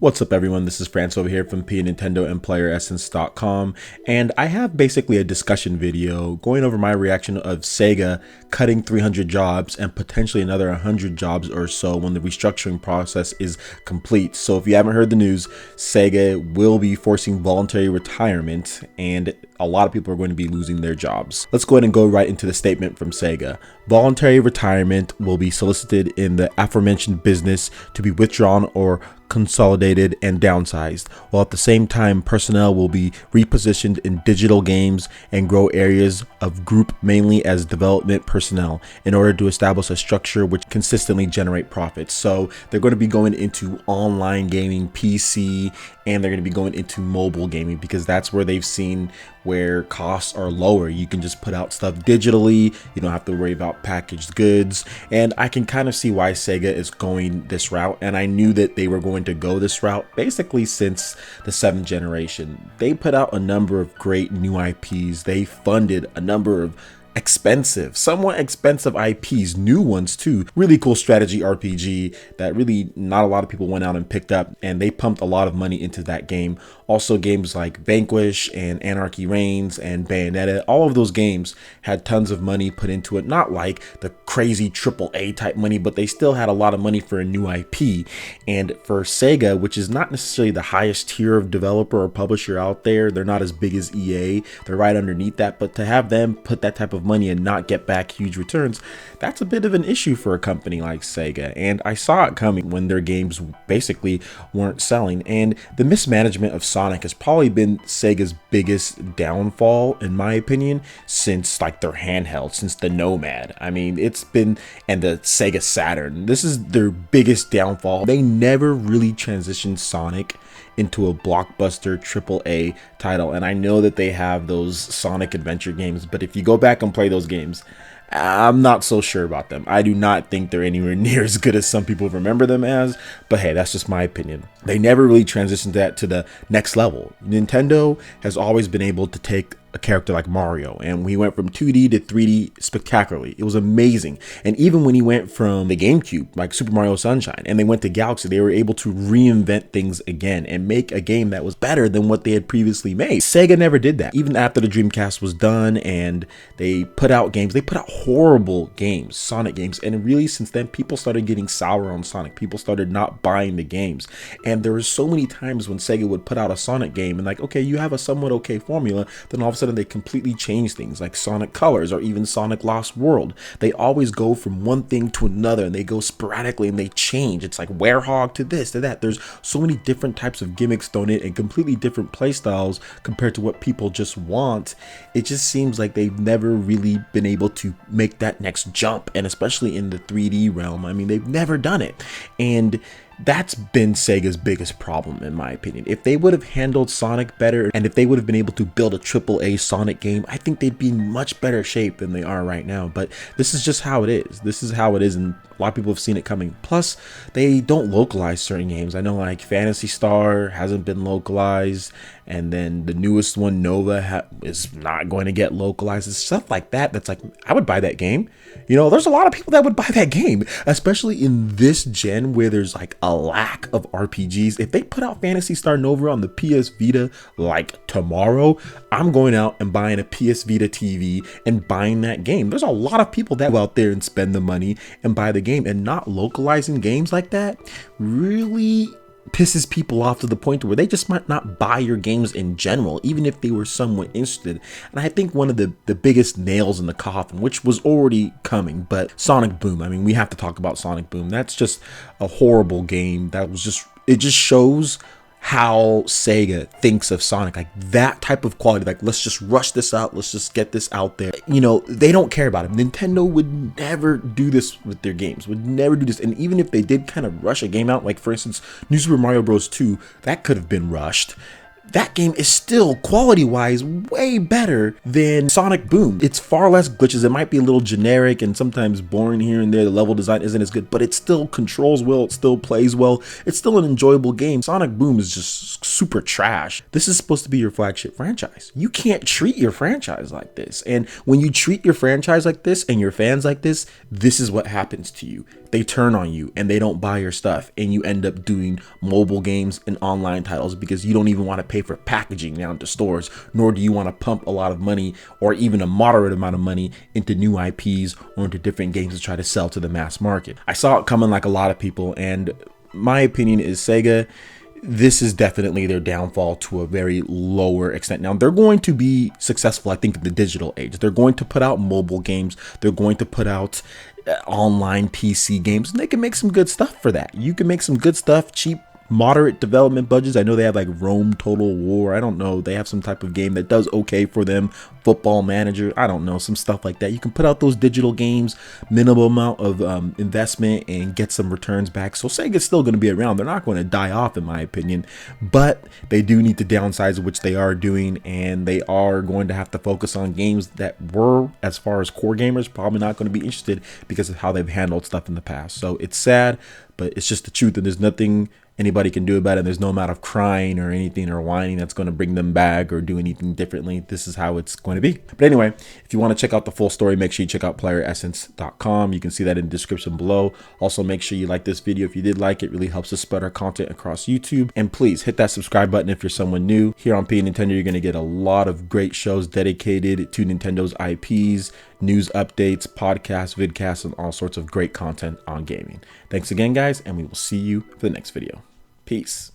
What's up everyone, this is France over here from Nintendo and PlayerEssence.com, and I have basically a discussion video going over my reaction of Sega cutting 300 jobs and potentially another 100 jobs or so when the restructuring process is complete. So if you haven't heard the news, Sega will be forcing voluntary retirement and a lot of people are going to be losing their jobs. Let's go ahead and go right into the statement from Sega. Voluntary retirement will be solicited in the aforementioned business to be withdrawn or consolidated and downsized, while at the same time personnel will be repositioned in digital games and grow areas of group mainly as development personnel in order to establish a structure which consistently generate profits. So they're going to be going into online gaming, PC, and they're going to be going into mobile gaming because that's where they've seen where costs are lower. You can just put out stuff digitally, you don't have to worry about packaged goods, and I can kind of see why Sega is going this route, and I knew that they were going to go this route basically since the 7th generation. They put out a number of great new IPs, they funded a number of somewhat expensive IPs, new ones too. Really cool strategy RPG that really not a lot of people went out and picked up, and they pumped a lot of money into that game. Also games like Vanquish and Anarchy Reigns and Bayonetta, all of those games had tons of money put into it. Not like the crazy AAA type money, but they still had a lot of money for a new IP. And for Sega, which is not necessarily the highest tier of developer or publisher out there, they're not as big as EA, they're right underneath that, but to have them put that type of money and not get back huge returns, that's a bit of an issue for a company like Sega. And I saw it coming when their games basically weren't selling, and the mismanagement of Sonic has probably been Sega's biggest downfall in my opinion since like their handheld, since the Nomad. I mean, it's been, and the Sega Saturn, this is their biggest downfall. They never really transitioned Sonic into a blockbuster AAA title, and I know that they have those Sonic Adventure games, but if you go back and play those games, I'm not so sure about them. I do not think they're anywhere near as good as some people remember them as, but hey, that's just my opinion. They never really transitioned that to the next level. Nintendo has always been able to take a character like Mario, and we went from 2D to 3D spectacularly. It was amazing. And even when he went from the GameCube, like Super Mario Sunshine, and they went to Galaxy, they were able to reinvent things again and make a game that was better than what they had previously made. Sega never did that. Even after the Dreamcast was done and they put out games, they put out horrible games, Sonic games, and really since then people started getting sour on Sonic. People started not buying the games, and there were so many times when Sega would put out a Sonic game and like, okay, you have a somewhat okay formula, then all of a sudden they completely change things, like Sonic Colors or even Sonic Lost World. They always go from one thing to another, and they go sporadically and they change. It's like Werehog to this to that. There's so many different types of gimmicks thrown in and completely different play styles compared to what people just want. It just seems like they've never really been able to make that next jump, and especially in the 3D realm, I mean, they've never done it. And that's been Sega's biggest problem in my opinion. If they would have handled Sonic better, and if they would have been able to build a AAA Sonic game, I think they'd be in much better shape than they are right now. But this is just how it is. This is how it is, and a lot of people have seen it coming. Plus, they don't localize certain games. I know like Phantasy Star hasn't been localized, and then the newest one, Nova, is not going to get localized. It's stuff like that that's like, I would buy that game. You know, there's a lot of people that would buy that game, especially in this gen where there's like a lack of RPGs. If they put out Phantasy Star Nova on the PS Vita like tomorrow, I'm going out and buying a PS Vita TV and buying that game. There's a lot of people that go out there and spend the money and buy the game, and not localizing games like that really pisses people off to the point where they just might not buy your games in general, even if they were somewhat interested. And I think one of the biggest nails in the coffin, which was already coming, but Sonic Boom, I mean, we have to talk about Sonic Boom. That's just a horrible game. That was just, it just shows how Sega thinks of Sonic, like that type of quality, like let's just rush this out, let's just get this out there. You know, they don't care about it. Nintendo would never do this with their games, would never do this. And even if they did kind of rush a game out, like for instance, New Super Mario Bros. 2, that could have been rushed. that game is still quality-wise way better than Sonic Boom. It's far less glitches. It might be a little generic and sometimes boring here and there. The level design isn't as good, but it still controls well. It still plays well. It's still an enjoyable game. Sonic Boom is just super trash. This is supposed to be your flagship franchise. You can't treat your franchise like this. And when you treat your franchise like this and your fans like this is what happens to you. They turn on you and they don't buy your stuff, and you end up doing mobile games and online titles because you don't even want to pay for packaging down to stores, nor do you want to pump a lot of money or even a moderate amount of money into new IPs or into different games to try to sell to the mass market. I saw it coming like a lot of people, and my opinion is Sega, this is definitely their downfall to a very lower extent. Now, they're going to be successful, I think, in the digital age. They're going to put out mobile games. They're going to put out online PC games, and they can make some good stuff for that. You can make some good stuff, cheap, moderate development budgets. I know they have like Rome Total War. I don't know. They have some type of game that does okay for them. Football Manager. I don't know. Some stuff like that. You can put out those digital games, minimal amount of investment, and get some returns back. So Sega's still going to be around. They're not going to die off, in my opinion, but they do need to downsize, which they are doing, and they are going to have to focus on games that were, as far as core gamers, probably not going to be interested because of how they've handled stuff in the past. So it's sad, but it's just the truth, and there's nothing anybody can do about it. There's no amount of crying or anything or whining that's going to bring them back or do anything differently. This is how it's going to be. But anyway, if you want to check out the full story, make sure you check out playeressence.com. You can see that in the description below. Also, make sure you like this video if you did like it. It really helps us spread our content across YouTube. And please hit that subscribe button if you're someone new. Here on P Nintendo, you're going to get a lot of great shows dedicated to Nintendo's IPs, news updates, podcasts, vidcasts, and all sorts of great content on gaming. Thanks again, guys, and we will see you for the next video. Peace.